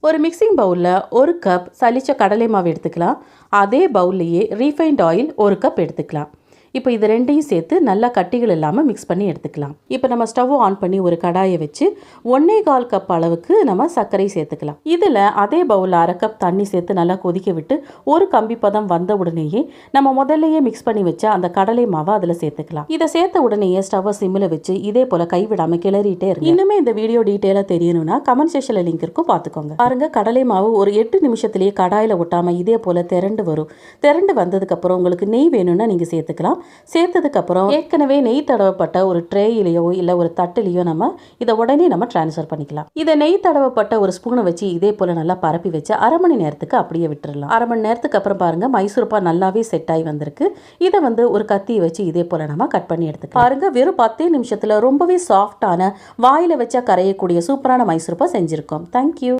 ஒரு மிக்சிங் பவுலில் 1 கப் சலிச்ச கடலை மாவு எடுத்துக்கலாம். அதே பவுல்லையே ரீஃபைண்ட் ஆயில் 1 கப் எடுத்துக்கலாம். இப்போ இது ரெண்டையும் சேர்த்து நல்லா கட்டிகள் இல்லாமல் மிக்ஸ் பண்ணி எடுத்துக்கலாம். இப்போ நம்ம ஸ்டவ் ஆன் பண்ணி ஒரு கடாயை வச்சு 1.25 கப் அளவுக்கு நம்ம சர்க்கரை சேர்த்துக்கலாம். இதில் அதே பவுலில் 1/2 கப் தண்ணி சேர்த்து நல்லா கொதிக்க விட்டு ஒரு கம்பி பதம் வந்த உடனேயே நம்ம முதல்லையே மிக்ஸ் பண்ணி வச்ச அந்த கடலை மாவை அதில் சேர்த்துக்கலாம். இதை சேர்த்த உடனேயே ஸ்டவ்வை சிம்மில் வச்சு இதே போல் கைவிடாமல் கிளறிட்டே இருக்கு. இன்னுமே இந்த வீடியோ டீட்டெயிலாக தெரியணும்னா கமெண்ட் செக்ஷனில் லிங்க் இருக்கும், பார்த்துக்கோங்க. பாருங்க, கடலை மாவு ஒரு 8 நிமிஷத்துலேயே கடாயில் ஒட்டாமல் இதே போல் திரண்டு வரும். திரண்டு வந்ததுக்கப்புறம் உங்களுக்கு நெய் வேணும்னா நீங்கள் சேர்த்துக்கலாம். சேர்த்ததுக்கு அப்புறம் ஏற்கனவே நெய் தடவப்பட்ட ஒரு ட்ரேயிலையோ இல்லை ஒரு தட்டுலையோ நம்ம இதை உடனே நம்ம டிரான்ஸ்ஃபர் பண்ணிக்கலாம். இதை நெய் தடவப்பட்ட ஒரு ஸ்பூனை வச்சு இதே போல நல்லா பரப்பி வச்சு 1/2 மணி நேரத்துக்கு அப்படியே விட்டுறலாம். 1/2 மணி நேரத்துக்கு அப்புறம் பாருங்க, மைசூர்பா நல்லாவே செட் ஆகி வந்திருக்கு. இதை ஒரு கத்தியை வச்சு இதே போல நம்ம கட் பண்ணி எடுத்துக்கலாம். பாருங்க, வெறும் 10 நிமிஷத்துல ரொம்பவே சாஃப்டான வாயில வச்சா கரையக்கூடிய சூப்பரான மைசூர்பா செஞ்சிருக்கோம். தேங்க்யூ.